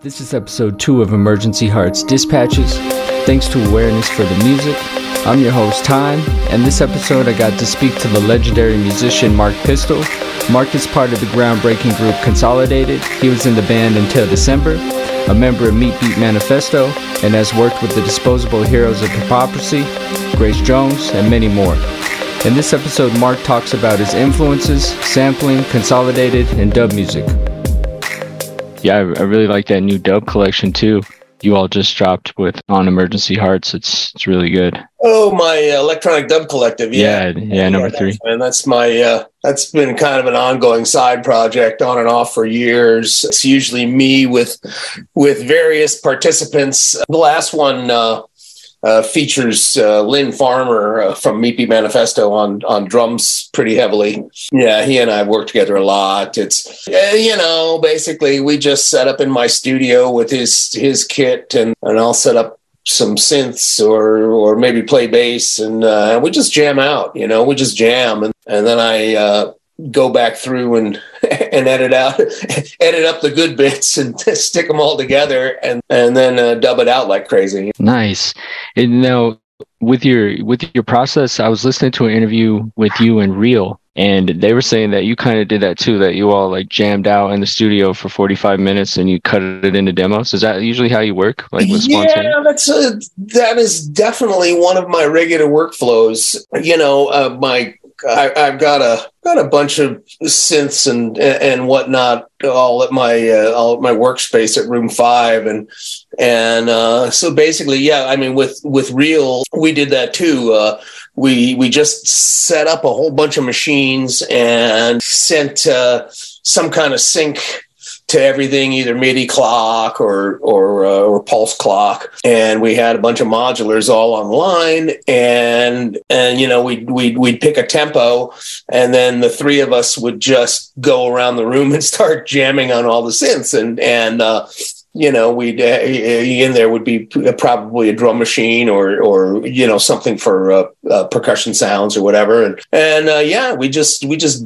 This is episode 2 of Emergency Hearts Dispatches. Thanks to awareness for the music. I'm your host, Time, and this episode I got to speak to the legendary musician Mark Pistel. Mark is part of the groundbreaking group Consolidated. He was in the band until December, a member of Meat Beat Manifesto, and has worked with the Disposable Heroes of Hypocrisy, Grace Jones, and many more. In this episode, Mark talks about his influences, sampling, Consolidated, and dub music. Yeah, I really like that new dub collection too. You all just dropped with on Emergency Hearts. It's really good. Oh, my electronic dub collective. Yeah, number 3. And that's my that's been kind of an ongoing side project on and off for years. It's usually me with various participants. The last one features Lynn Farmer from Meat Beat Manifesto on drums pretty heavily. Yeah, he and I have worked together a lot. It's, basically we just set up in my studio with his kit and I'll set up some synths or maybe play bass and we just jam out, we just jam. And then I go back through and edit up the good bits and stick them all together and then dub it out like crazy. Nice. And now with your process, I was listening to an interview with you and Real, and they were saying that you kind of did that too, that you all like jammed out in the studio for 45 minutes and you cut it into demos. Is that usually how you work? Like with spontaneous? Yeah, that is definitely one of my regular workflows. I've got a bunch of synths and whatnot all at my workspace at Room 5 and so basically, yeah, I mean with Real we did that too. We just set up a whole bunch of machines and sent some kind of sync to everything, either MIDI clock or pulse clock, and we had a bunch of modulars all online, and we'd pick a tempo, and then the three of us would just go around the room and start jamming on all the synths, and we'd in there would be probably a drum machine or something for percussion sounds or whatever, and we just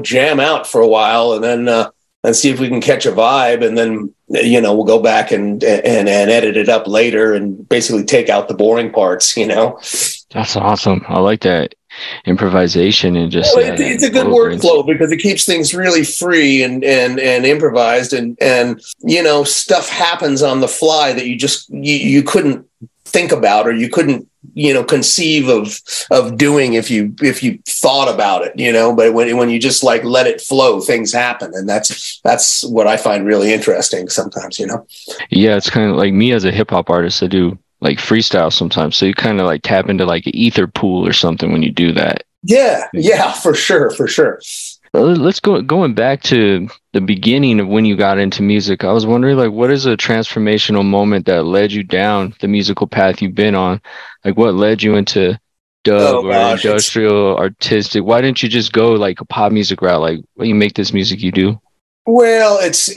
jam out for a while, and then. And see if we can catch a vibe, and then we'll go back and edit it up later, and basically take out the boring parts. That's awesome. I like that improvisation and just. Well, it's a good workflow because it keeps things really free and improvised, and stuff happens on the fly that you couldn't think about or you couldn't conceive of doing if you thought about it, but when you just like let it flow, things happen, and that's what I find really interesting sometimes. Yeah, it's kind of like me as a hip hop artist. I do like freestyle sometimes, so you kind of like tap into like an ether pool or something when you do that. Yeah, for sure. Let's going back to the beginning of when you got into music. I was wondering, like, what is a transformational moment that led you down the musical path you've been on? Like, what led you into dub industrial, artistic? Why didn't you just go like a pop music route? Like, why you make this music you do? Well, it's,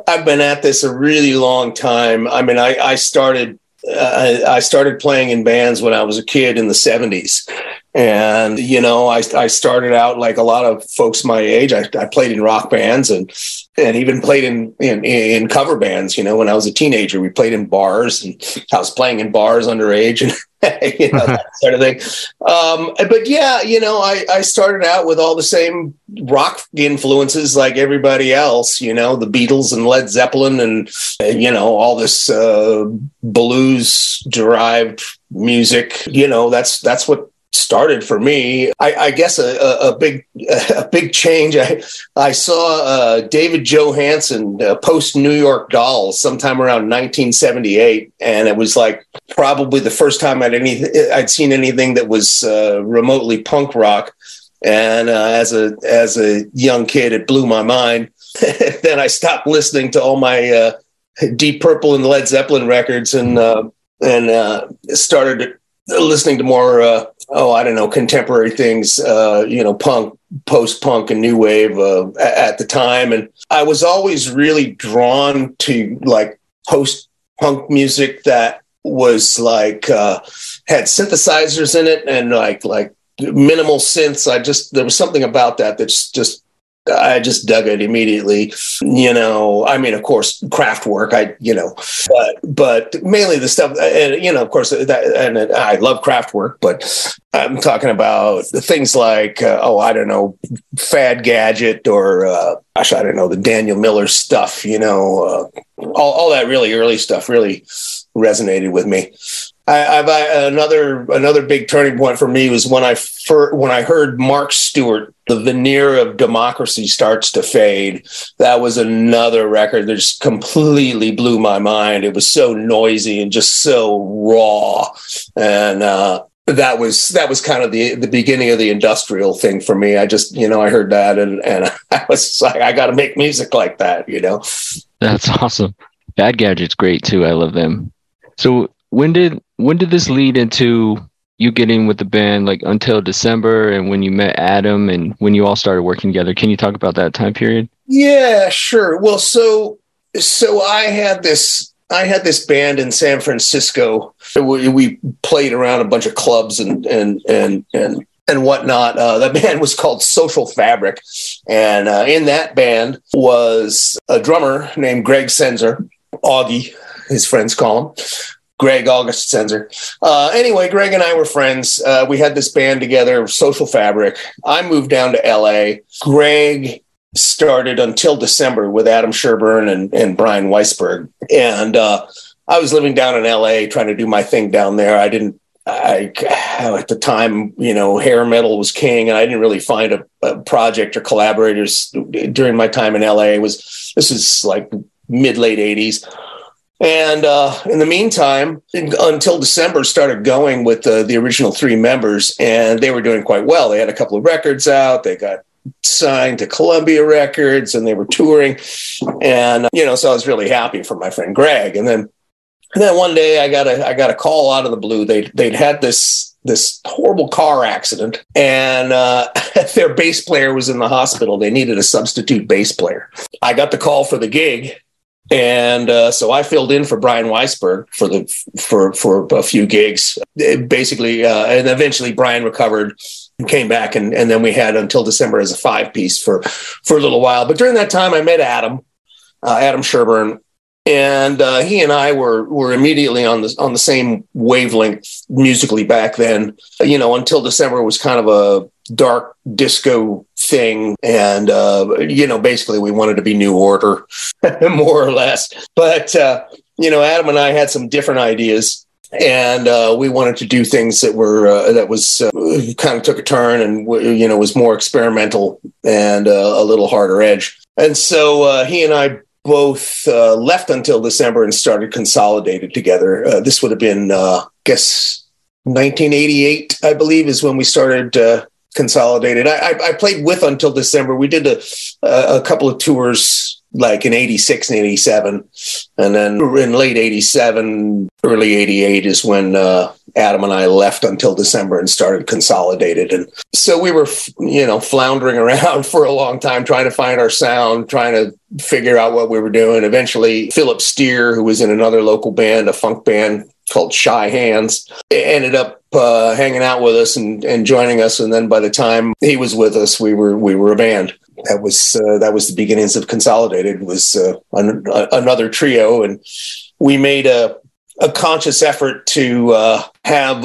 I've been at this a really long time. I mean, I started playing in bands when I was a kid in the 70s. And, I started out like a lot of folks my age. I played in rock bands and even played in cover bands. When I was a teenager, we played in bars, and I was playing in bars underage and, that sort of thing. But yeah, I started out with all the same rock influences like everybody else, the Beatles and Led Zeppelin and, all this blues derived music, that's what started for me. I guess a big change. I saw David Johansen post New York Dolls sometime around 1978, and it was like probably the first time I'd seen anything that was remotely punk rock. And as a young kid, it blew my mind. Then I stopped listening to all my Deep Purple and Led Zeppelin records and started listening to more, contemporary things, punk, post-punk and new wave at the time. And I was always really drawn to like post-punk music that was like, had synthesizers in it and like minimal synths. There was something about that that's just I just dug it immediately. I mean, of course, craft work, but mainly the stuff, and, of course, and I love craft work, but I'm talking about things like, I don't know, Fad Gadget or, I don't know, the Daniel Miller stuff, all that really early stuff really resonated with me. Another big turning point for me was when I heard Mark Stewart, "The Veneer of Democracy Starts to Fade." That was another record that just completely blew my mind. It was so noisy and just so raw, and that was kind of the beginning of the industrial thing for me. I just I heard that and I was like, I got to make music like that. That's awesome. Bad Gadget's great too. I love them. So when did this lead into you getting with the band, like Until December, and when you met Adam and when you all started working together? Can you talk about that time period? Yeah, sure. Well, so I had this band in San Francisco. We played around a bunch of clubs and whatnot. The band was called Social Fabric, and in that band was a drummer named Greg Senzer, Augie, his friends call him. Greg August Senzer. Anyway, Greg and I were friends. We had this band together, Social Fabric. I moved down to LA. Greg started Until December with Adam Sherburne and Brian Weisberg. And I was living down in LA trying to do my thing down there. At the time, hair metal was king, and I didn't really find a project or collaborators during my time in LA. This is like mid-late 80s. And in the meantime, Until December started going with the original three members, and they were doing quite well. They had a couple of records out. They got signed to Columbia Records, and they were touring. And so I was really happy for my friend Greg. And then one day I got a call out of the blue. They'd had this horrible car accident, and their bass player was in the hospital. They needed a substitute bass player. I got the call for the gig. And so I filled in for Brian Weisberg for a few gigs, basically, and eventually Brian recovered and came back, and then we had Until December as a 5-piece for a little while. But during that time, I met Adam Sherburne, and he and I were immediately on the same wavelength musically back then. Until December was kind of a dark disco thing, and basically we wanted to be New Order more or less, but Adam and I had some different ideas, and we wanted to do things that was kind of took a turn and was more experimental and a little harder edge. And so he and I both left Until December and started Consolidated together. This would have been 1988, I believe, is when we started Consolidated. I played with Until December. We did a couple of tours like in 86 and 87. And then in late 87, early 88 is when Adam and I left Until December and started Consolidated. And so we were, floundering around for a long time, trying to find our sound, trying to figure out what we were doing. Eventually, Philip Steer, who was in another local band, a funk band called Shy Hands, ended up hanging out with us and joining us. And then by the time he was with us, we were a band. That was the beginnings of Consolidated. It was another trio, and we made a conscious effort to have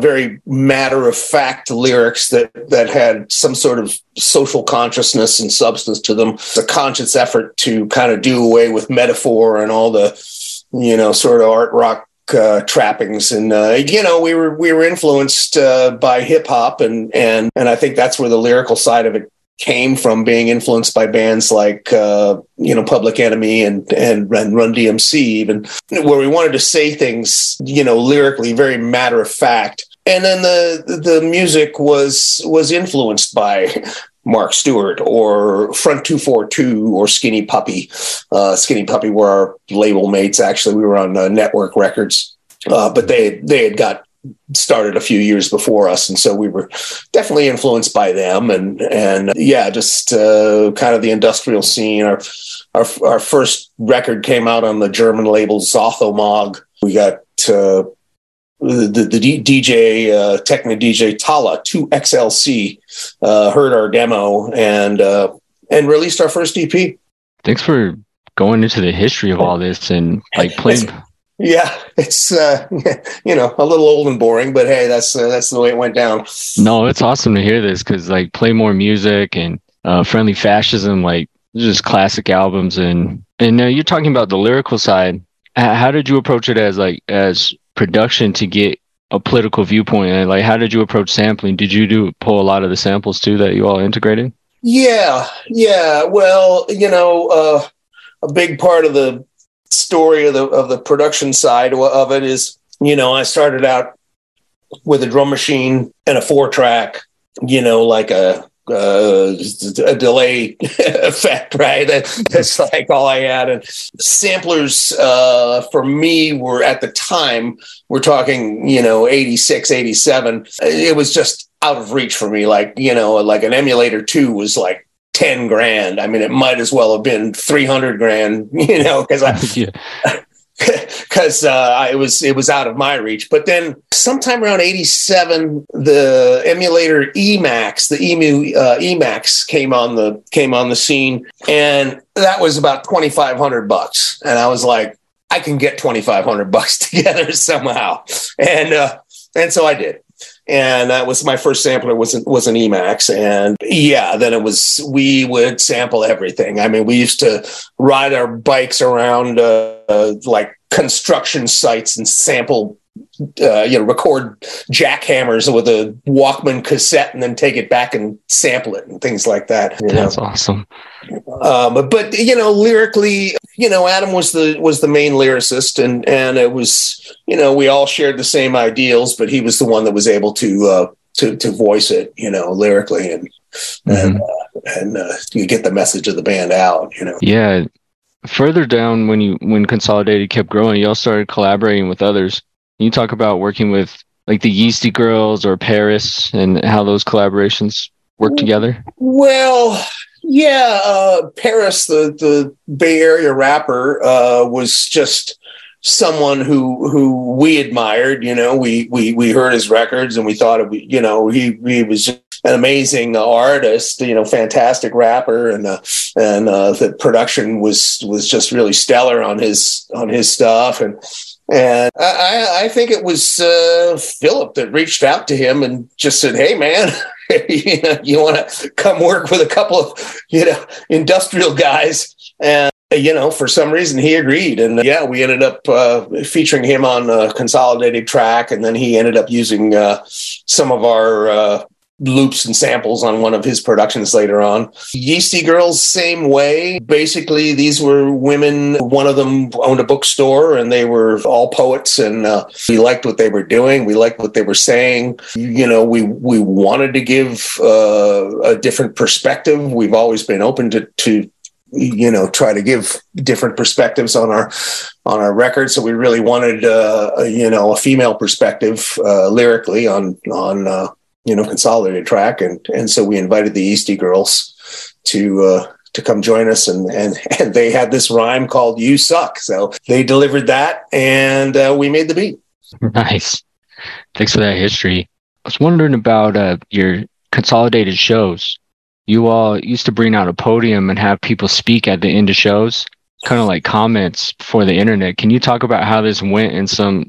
very matter of fact lyrics that had some sort of social consciousness and substance to them. It's a conscious effort to kind of do away with metaphor and all the sort of art rock trappings, and we were influenced by hip hop, and I think that's where the lyrical side of it came from, being influenced by bands like Public Enemy and Run DMC, even, where we wanted to say things lyrically very matter of fact. And then the music was influenced by Mark Stewart or Front 242 or Skinny Puppy. Skinny Puppy were our label mates. Actually, we were on Network Records, but they had got started a few years before us, and so we were definitely influenced by them. And just kind of the industrial scene. Our first record came out on the German label Zothomog. We got the DJ, Techno DJ Tala 2XLC, heard our demo and and released our first EP. Thanks for going into the history of all this and like playing. Yeah, it's a little old and boring, but hey, that's the way it went down. No, it's awesome to hear this because like Play More Music and Friendly Fascism, like just classic albums, and you're talking about the lyrical side. How did you approach it as production to get a political viewpoint, and like how did you approach sampling? Did you pull a lot of the samples too that you all integrated? Yeah. Well, a big part of the story of the production side of it is, I started out with a drum machine and a 4-track, like a delay effect, right? That's like all I had. And samplers for me were, at the time, we're talking, 86, 87. It was just out of reach for me. Like, like an Emulator 2 was like $10,000. I mean, it might as well have been $300,000, because it was out of my reach. But then sometime around 87, the Emulator Emax, the EMU Emax came on the scene, and that was about $2,500. And I was like, I can get $2,500 together somehow, and so I did. And that was my first sampler was an Emax. And yeah, then we would sample everything. I mean, we used to ride our bikes around like construction sites and sample, record jackhammers with a Walkman cassette and then take it back and sample it and things like that. That's awesome. But lyrically, Adam was the main lyricist, and it was, we all shared the same ideals, but he was the one that was able to voice it, lyrically and you get the message of the band out, Yeah. Further down, when Consolidated kept growing, y'all started collaborating with others. Can you talk about working with like the Yeasty Girls or Paris and how those collaborations work together? Well, yeah, Paris, the Bay Area rapper, was just someone who we admired. We heard his records and we thought he was just an amazing artist, fantastic rapper, and the production was just really stellar on his stuff. And I think it was Philip that reached out to him and just said, "Hey, man, you want to come work with a couple of industrial guys?" And for some reason he agreed, and we ended up featuring him on a Consolidated track, and then he ended up using some of our loops and samples on one of his productions later on. Yeasty Girls, same way. Basically, these were women. One of them owned a bookstore, and they were all poets, and we liked what they were doing. We liked what they were saying. We wanted to give a different perspective. We've always been open to try to give different perspectives on our records. So we really wanted a female perspective lyrically on Consolidated track, and so we invited the Yeasty Girls to come join us, and they had this rhyme called "You Suck," so they delivered that, and we made the beat. Nice. Thanks for that history. I was wondering about your Consolidated shows. You all used to bring out a podium and have people speak at the end of shows, kind of like comments for the internet. Can you talk about how this went and some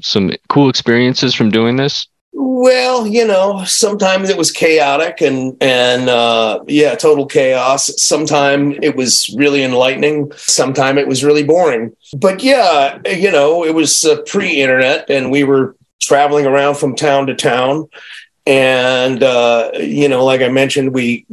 cool experiences from doing this? Well, sometimes it was chaotic and total chaos. Sometimes it was really enlightening. Sometimes it was really boring. But it was pre-internet, and we were traveling around from town to town. And, like I mentioned, we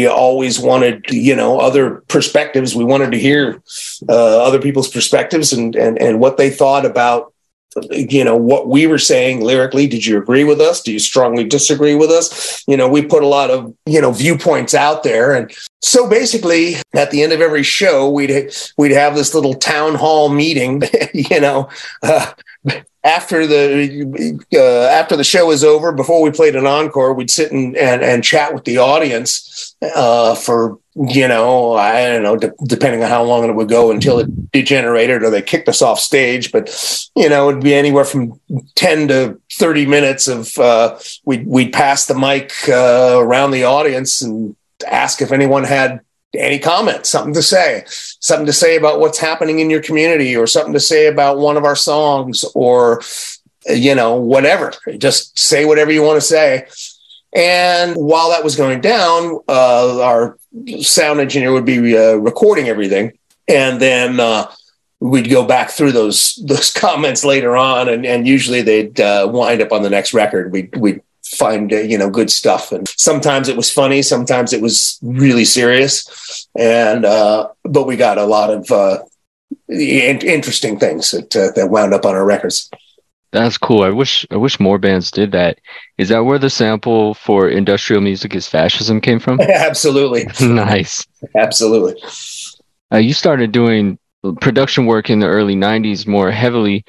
always wanted, other perspectives. We wanted to hear other people's perspectives and what they thought about what we were saying lyrically. Did you agree with us? Do you strongly disagree with us? We put a lot of, viewpoints out there. And so basically at the end of every show, we'd have this little town hall meeting, after the show was over, before we played an encore, we'd sit and chat with the audience for, I don't know, depending on how long it would go until it degenerated or they kicked us off stage. But, it'd be anywhere from 10 to 30 minutes of we'd pass the mic around the audience and ask if anyone had any comment, something to say about what's happening in your community, or something to say about one of our songs, or, whatever. Just say whatever you want to say. And while that was going down, our sound engineer would be recording everything. And then we'd go back through those comments later on, and usually they'd wind up on the next record. We'd find good stuff, and sometimes it was funny, sometimes it was really serious, and but we got a lot of interesting things that wound up on our records. That's cool. I wish more bands did that. Is that where the sample for Industrial Music is Fascism came from? Absolutely. Nice. Absolutely. You started doing production work in the early 90s more heavily,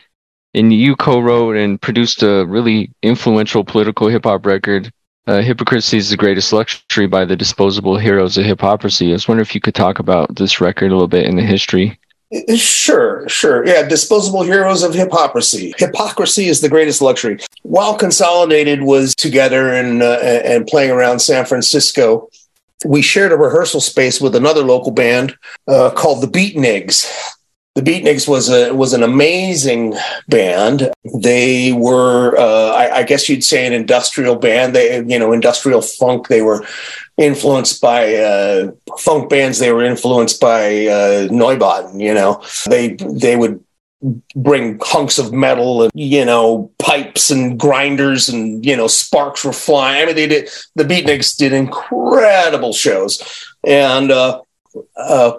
and you co-wrote and produced a really influential political hip-hop record, Hypocrisy is the Greatest Luxury by the Disposable Heroes of Hypocrisy. I was wondering if you could talk about this record a little bit and the history. Sure. Yeah, Disposable Heroes of Hypocrisy. Hypocrisy is the Greatest Luxury. While Consolidated was together and playing around San Francisco, we shared a rehearsal space with another local band called the Beatniks. The Beatniks was an amazing band. They were, I guess you'd say, an industrial band. They, industrial funk. They were influenced by funk bands. They were influenced by Neubauten. They would bring hunks of metal and pipes and grinders and sparks were flying. I mean, the Beatniks did incredible shows, and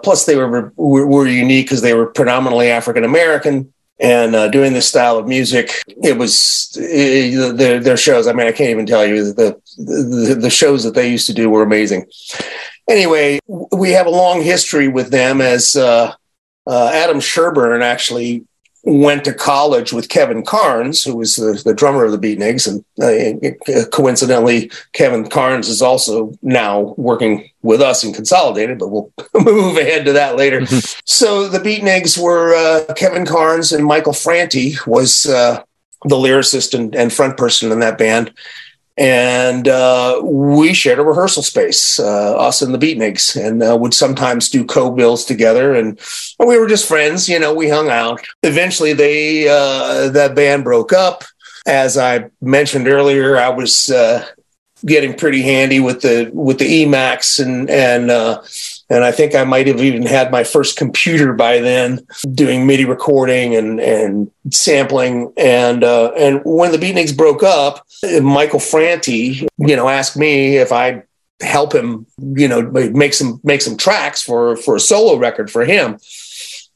plus they were unique because they were predominantly African American and doing this style of music. It was their shows. I mean, I can't even tell you the shows that they used to do were amazing. Anyway, we have a long history with them, as Adam Sherburne actually went to college with Kevin Carnes, who was the drummer of the Beatniks. And coincidentally, Kevin Carnes is also now working with us in Consolidated, but we'll move ahead to that later. So the Beatniks were Kevin Carnes, and Michael Franti was the lyricist and front person in that band. And we shared a rehearsal space, us and the Beatniks, and would sometimes do co-bills together. And we were just friends, we hung out. Eventually, that band broke up. As I mentioned earlier, I was getting pretty handy with the Emacs, and I think I might have even had my first computer by then, doing MIDI recording and sampling. And when the Beatniks broke up, Michael Franti, asked me if I'd help him, make some tracks for a solo record for him.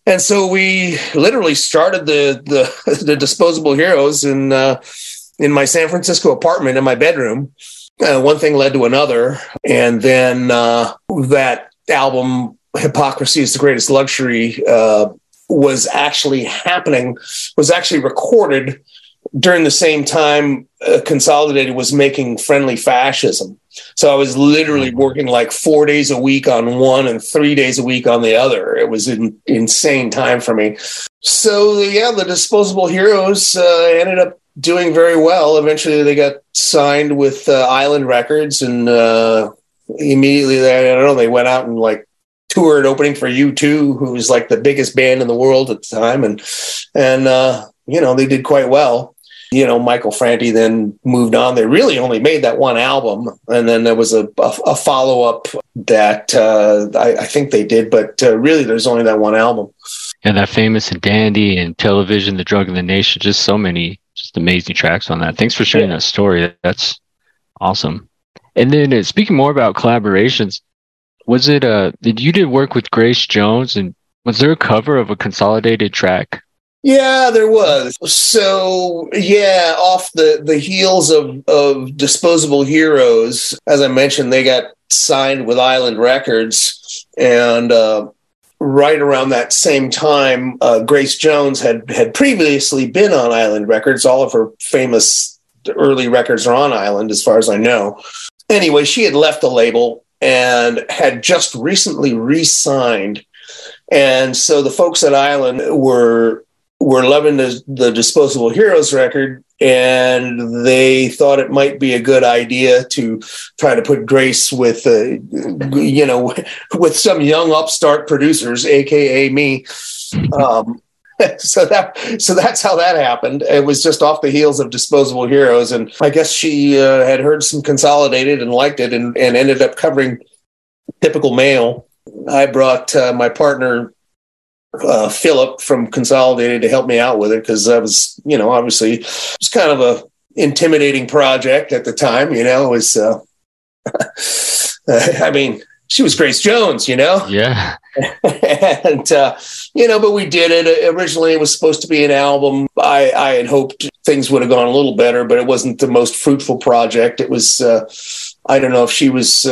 And so we literally started the Disposable Heroes in my San Francisco apartment in my bedroom. One thing led to another, and then that album, Hypocrisy is the Greatest Luxury, was actually recorded during the same time Consolidated was making Friendly Fascism. So I was literally working like 4 days a week on one and 3 days a week on the other. It was an insane time for me. So yeah, the Disposable Heroes ended up doing very well. Eventually they got signed with Island Records, and immediately they went out and like toured opening for U2, who was like the biggest band in the world at the time. And they did quite well. Michael Franti then moved on. They really only made that one album. And then there was a follow-up that I think they did, but really there's only that one album. And that Famous and Dandy and Television, The Drug of the Nation, just so many just amazing tracks on that. Thanks for sharing that story. That's awesome. And then speaking more about collaborations, was it you did work with Grace Jones, and was there a cover of a Consolidated track? Yeah, there was. So yeah, off the heels of Disposable Heroes, as I mentioned, they got signed with Island Records, and right around that same time, Grace Jones had previously been on Island Records. All of her famous early records are on Island, as far as I know. Anyway, she had left the label and had just recently re-signed. And so the folks at Island were loving the Disposable Heroes record, and they thought it might be a good idea to try to put Grace with, with some young upstart producers, aka me. So that's how that happened. It was just off the heels of Disposable Heroes, and I guess she had heard some Consolidated and liked it, and ended up covering Typical Male. I brought my partner Philip from Consolidated to help me out with it, because that was, obviously it was kind of a intimidating project at the time. It was, she was Grace Jones, Yeah. And, but we did it. Originally, it was supposed to be an album. I had hoped things would have gone a little better, but it wasn't the most fruitful project. It was, I don't know if she was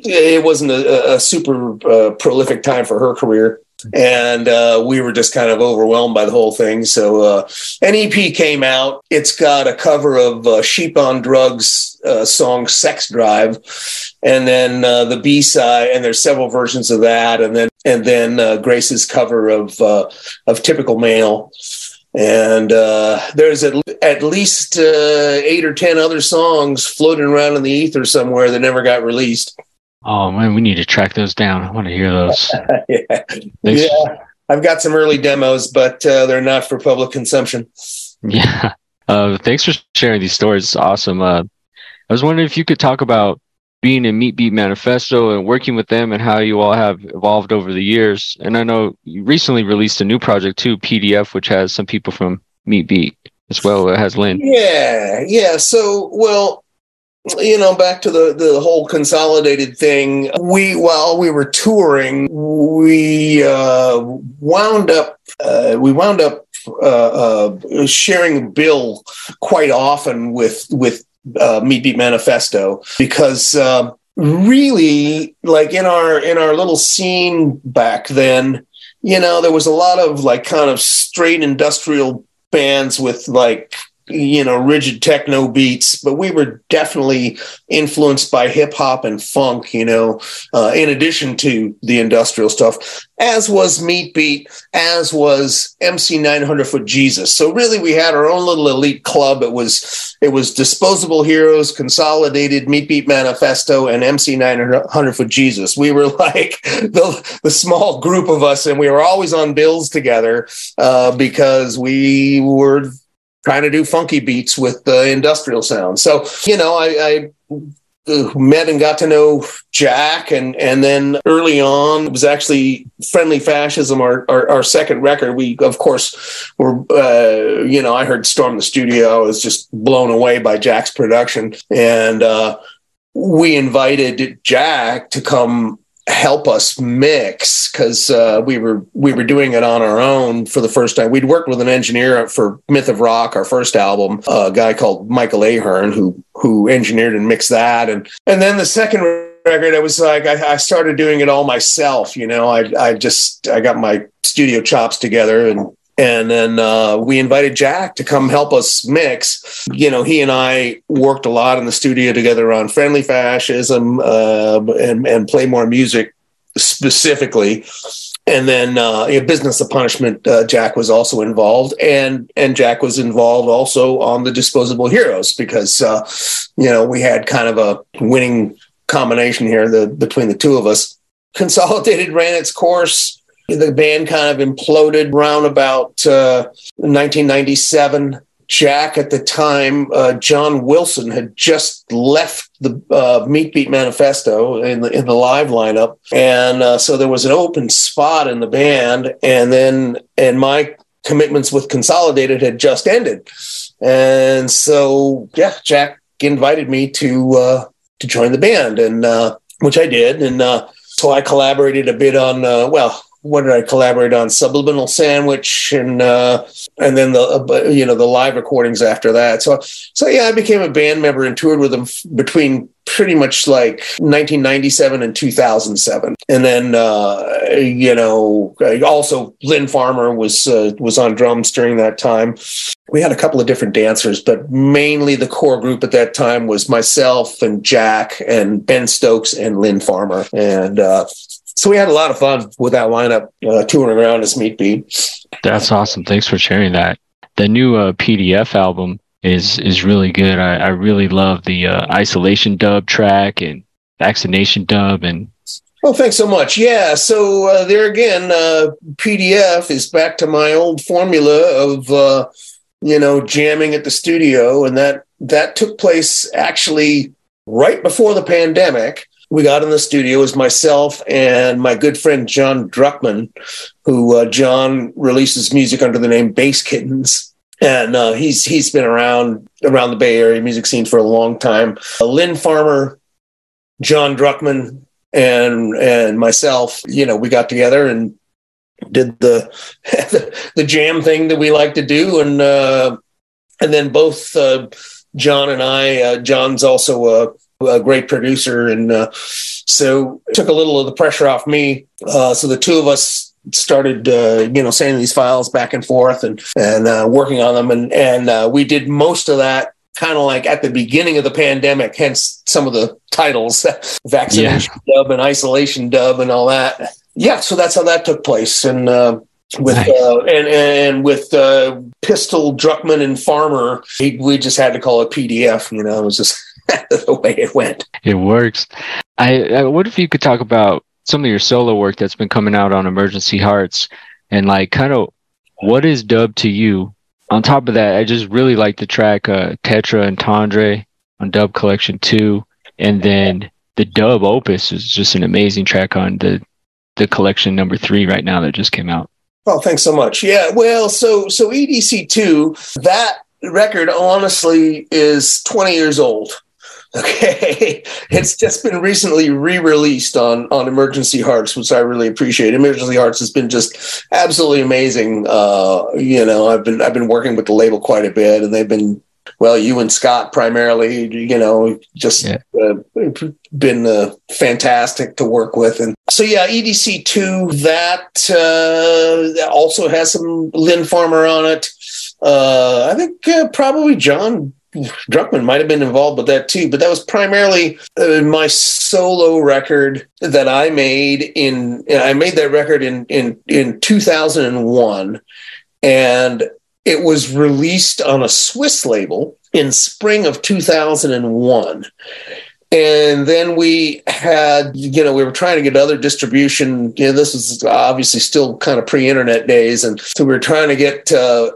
it wasn't a super prolific time for her career. And we were just kind of overwhelmed by the whole thing. So an EP came out. It's got a cover of Sheep on Drugs song Sex Drive. And then the B-side, and there's several versions of that. And then Grace's cover of Typical Male. And there's at least 8 or 10 other songs floating around in the ether somewhere that never got released. Oh man, we need to track those down. I want to hear those. Yeah. I've got some early demos, but they're not for public consumption. Yeah. Thanks for sharing these stories. It's awesome. I was wondering if you could talk about being in Meat Beat Manifesto and working with them, and how you all have evolved over the years. And I know you recently released a new project too, PDF, which has some people from Meat Beat as well. It has Lynn. Yeah. So, well, back to the whole Consolidated thing. While we were touring, we wound up sharing a bill quite often with Meat Beat Manifesto, because really, like in our little scene back then, there was a lot of like kind of straight industrial bands with like, rigid techno beats, but we were definitely influenced by hip hop and funk, in addition to the industrial stuff, as was Meat Beat, as was MC 900 Foot Jesus. So really we had our own little elite club. It was Disposable Heroes, Consolidated, Meat Beat Manifesto, and MC 900 Foot Jesus. We were like the small group of us, and we were always on bills together because we were trying to do funky beats with industrial sound. So, I met and got to know Jack, and then early on, it was actually Friendly Fascism, our second record. We, of course, were, I heard Storm the Studio. I was just blown away by Jack's production. And we invited Jack to come help us mix, because we were doing it on our own for the first time. We'd worked with an engineer for Myth of Rock, our first album, a guy called Michael Ahern, who engineered and mixed that. And then the second record, it was like I started doing it all myself. I got my studio chops together, and then we invited Jack to come help us mix. He and I worked a lot in the studio together on Friendly Fascism and Play More Music specifically. And then Business of Punishment, Jack was also involved. And Jack was involved also on the Disposable Heroes, because, we had kind of a winning combination here between the two of us. Consolidated ran its course. The band kind of imploded around about 1997. Jack, at the time, John Wilson, had just left the Meat Beat Manifesto in the live lineup, and so there was an open spot in the band. And my commitments with Consolidated had just ended, and so Jack invited me to join the band, and which I did, and so I collaborated a bit on what did I collaborate on? Subliminal Sandwich, and then the live recordings after that. So I became a band member and toured with them between pretty much like 1997 and 2007. And then also Lynn Farmer was on drums during that time. We had a couple of different dancers, but mainly the core group at that time was myself and Jack and Ben Stokes and Lynn Farmer. And so we had a lot of fun with that lineup, touring around as Meat Beat. That's awesome. Thanks for sharing that. The new PDF album is really good. I really love the isolation dub track and vaccination dub and. Oh, thanks so much. Yeah, so there again, PDF is back to my old formula of jamming at the studio, and that took place actually right before the pandemic. We got in the studio as myself and my good friend John Druckman, who John releases music under the name Bass Kittens. And he's been around the Bay Area music scene for a long time. Lynn Farmer, John Druckman, and myself, we got together and did the jam thing that we like to do. And then both John and I, John's also a great producer. And so it took a little of the pressure off me. So the two of us started, sending these files back and forth and working on them. And we did most of that kind of like at the beginning of the pandemic, hence some of the titles, vaccination dub and isolation dub and all that. Yeah. So that's how that took place. And with Pistel, Druckman, and Farmer, we just had to call it PDF. It was just the way it went. It works. What if you could talk about some of your solo work that's been coming out on Emergency Hearts, and like kind of what is dub to you? On top of that, I just really like the track Tetra and Tendre on Dub Collection 2, and then the dub Opus is just an amazing track on the collection number 3 right now that just came out. Oh, thanks so much. Yeah, well, so EDC2, that record honestly is 20 years old. Okay, it's just been recently re-released on Emergency Hearts, which I really appreciate. Emergency Hearts has been just absolutely amazing. I've been working with the label quite a bit, and they've been, well, you and Scott primarily, been fantastic to work with. And so, yeah, EDC2, that also has some Lynn Farmer on it. I think probably John Druckman might have been involved with that too, but that was primarily my solo record that I made. I made that record in 2001, and it was released on a Swiss label in spring of 2001. And then we had, we were trying to get other distribution. This was obviously still kind of pre-internet days. And so we were trying to get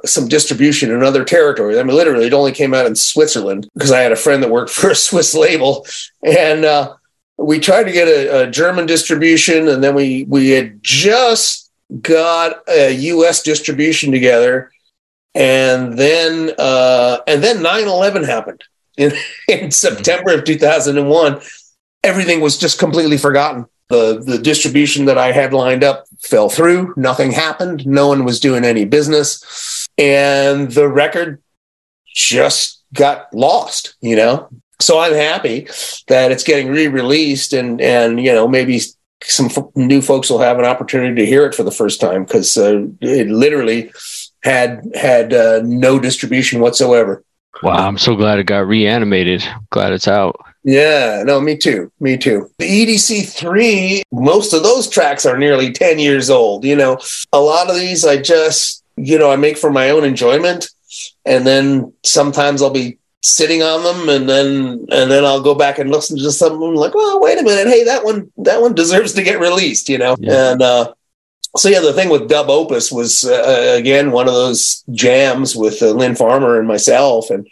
some distribution in other territories. I mean, literally, it only came out in Switzerland because I had a friend that worked for a Swiss label. And we tried to get a German distribution. And then we had just got a U.S. distribution together. And then 9/11 happened. In September of 2001, everything was just completely forgotten. The distribution that I had lined up fell through. Nothing happened. No one was doing any business. And the record just got lost, So I'm happy that it's getting re-released and maybe some new folks will have an opportunity to hear it for the first time because it literally had no distribution whatsoever. Wow, I'm so glad it got reanimated. Glad it's out. Yeah, no, me too. The EDC3, most of those tracks are nearly 10 years old. A lot of these I just, I make for my own enjoyment. And then sometimes I'll be sitting on them and then I'll go back and listen to something like, well, wait a minute. Hey, that one deserves to get released, Yeah. And, so, yeah, the thing with Dub Opus was, again, one of those jams with Lynn Farmer and myself. And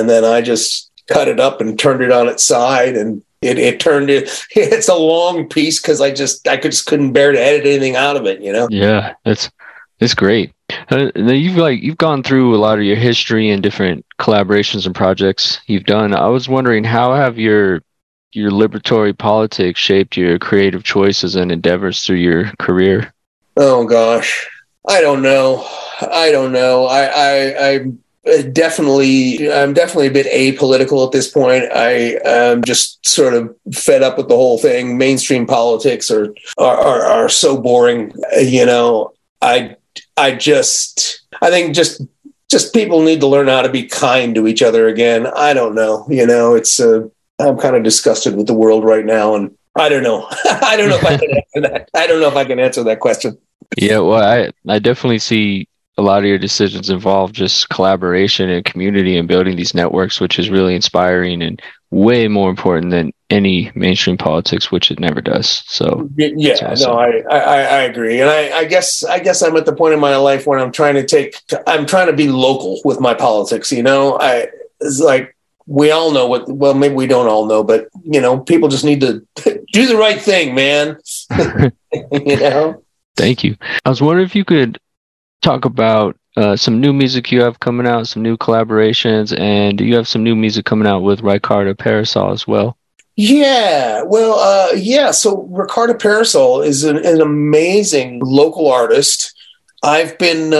then I just cut it up and turned it on its side. And it's a long piece because I just couldn't bear to edit anything out of it, Yeah, it's great. You've gone through a lot of your history and different collaborations and projects you've done. I was wondering, how have your liberatory politics shaped your creative choices and endeavors through your career? Oh gosh, I don't know. I'm definitely a bit apolitical at this point. I am just sort of fed up with the whole thing. Mainstream politics are so boring. I think just people need to learn how to be kind to each other again. I don't know. It's I'm kind of disgusted with the world right now, and I don't know. I don't know if I can answer that. I don't know if I can answer that question. Yeah, well, I definitely see a lot of your decisions involve just collaboration and community and building these networks, which is really inspiring and way more important than any mainstream politics, which it never does. So it's Yeah, no, awesome. I agree, and I guess I'm at the point in my life where I'm trying to be local with my politics. It's like we all know what. Well, maybe we don't all know, but people just need to do the right thing, man. you know. Thank you. I was wondering if you could talk about some new music you have coming out, some new collaborations, and you have some new music coming out with Ricardo Parasol as well. Yeah, well, yeah. So Ricardo Parasol is an amazing local artist. I've been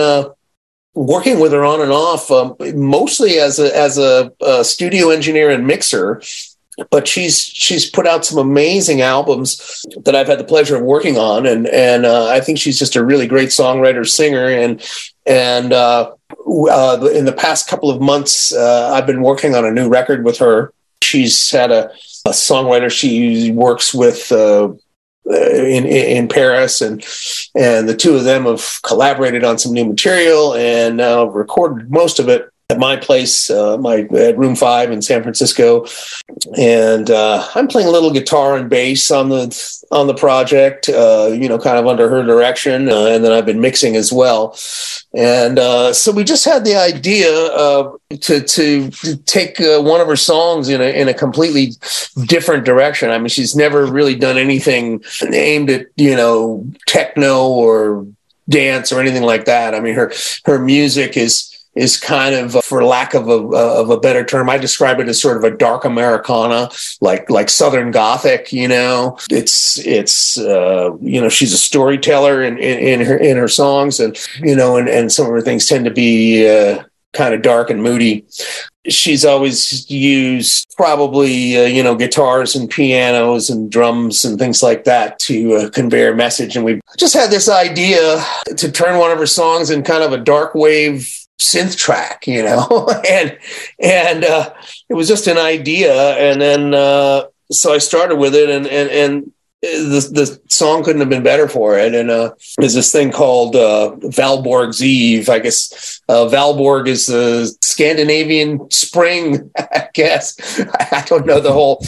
working with her on and off, mostly as a studio engineer and mixer. But she's put out some amazing albums that I've had the pleasure of working on, and I think she's just a really great songwriter, singer, and in the past couple of months, I've been working on a new record with her. She's had a songwriter she works with in Paris, and the two of them have collaborated on some new material and recorded most of it at my place, at Room 5 in San Francisco. And I'm playing a little guitar and bass on the project, kind of under her direction, and then I've been mixing as well. And so we just had the idea to take one of her songs in a completely different direction. I mean, she's never really done anything aimed at techno or dance or anything like that. I mean, her music is kind of, for lack of a better term, I describe it as sort of a dark Americana, like Southern Gothic. It's she's a storyteller in her songs, and and some of her things tend to be kind of dark and moody. She's always used probably guitars and pianos and drums and things like that to convey her message. And we just had this idea to turn one of her songs in kind of a dark wave synth track, and it was just an idea. And then so I started with it, and the song couldn't have been better for it. And there's this thing called Valborg's Eve. I guess Valborg is the Scandinavian spring, I guess. I don't know the whole.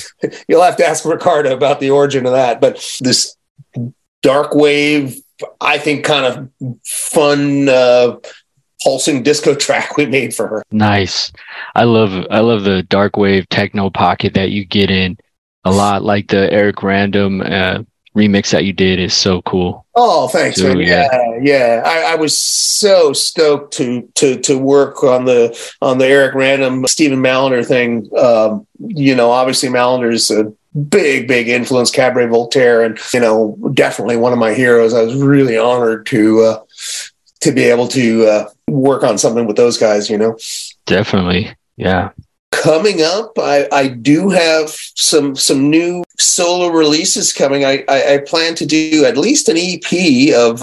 You'll have to ask Ricardo about the origin of that. But this dark wave, I think, kind of fun. Pulsing disco track we made for her. Nice. I love the dark wave techno pocket that you get in a lot. Like the Eric Random remix that you did is so cool. Oh, thanks, man. Yeah. I was so stoked to work on the Eric Random Stephen Mallender thing. Obviously Mallender's a big influence, Cabaret Voltaire, and definitely one of my heroes. I was really honored to be able to work on something with those guys, Definitely. Yeah. Coming up, I do have some new solo releases coming. I plan to do at least an EP of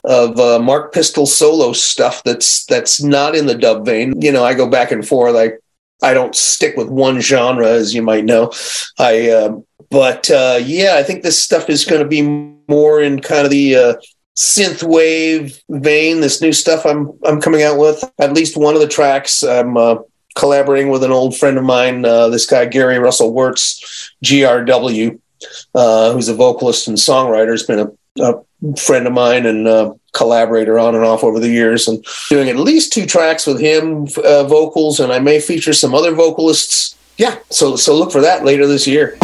Mark Pistel solo stuff that's not in the dub vein. I go back and forth. I don't stick with one genre, as you might know. I think this stuff is going to be more in kind of the synth wave vein. This new stuff I'm coming out with. At least one of the tracks I'm collaborating with an old friend of mine, this guy Gary Russell Wirtz, GRW, who's a vocalist and songwriter. Has been a friend of mine and collaborator on and off over the years, and doing at least 2 tracks with him, vocals, and I may feature some other vocalists. Yeah, so look for that later this year.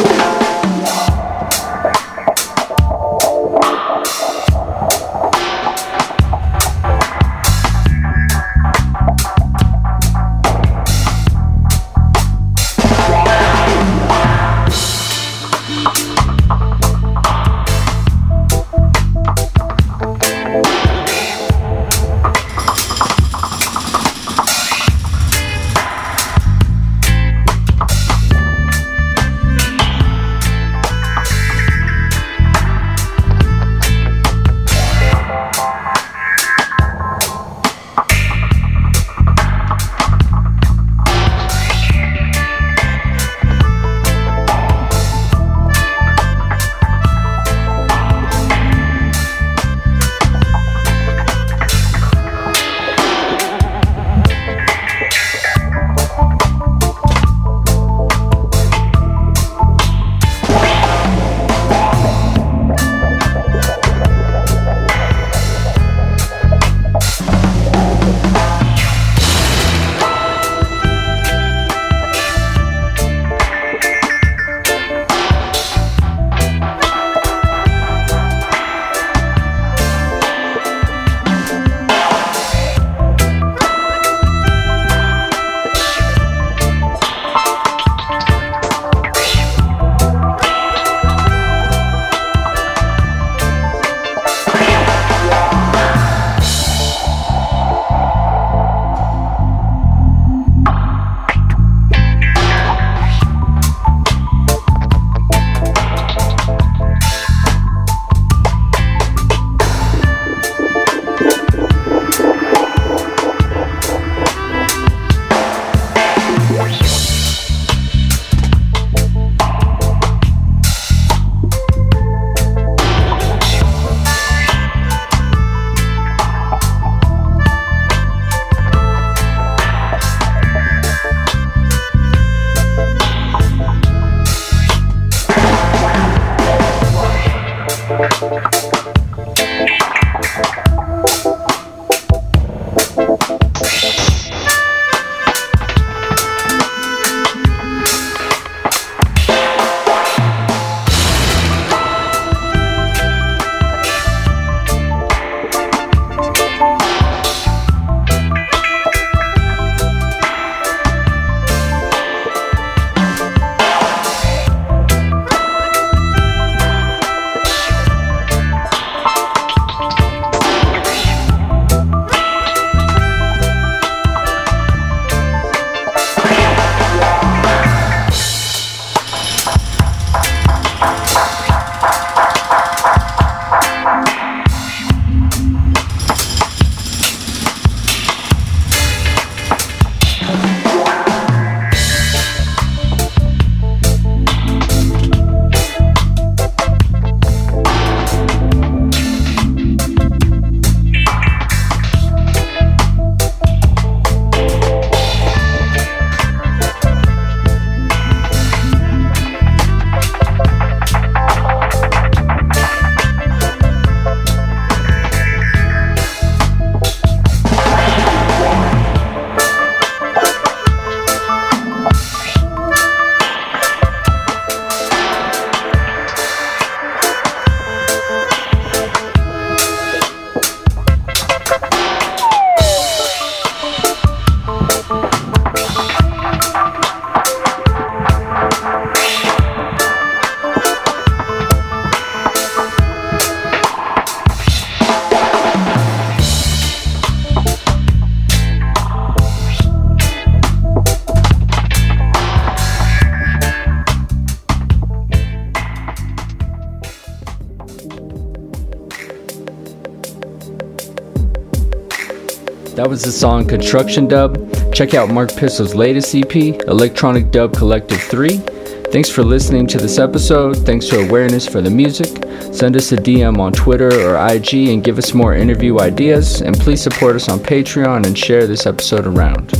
That was the song Construction Dub. Check out Mark Pistel's latest EP, Electronic Dub Collective 3. Thanks for listening to this episode. Thanks to Awareness for the Music. Send us a DM on Twitter or IG and give us more interview ideas. And please support us on Patreon and share this episode around.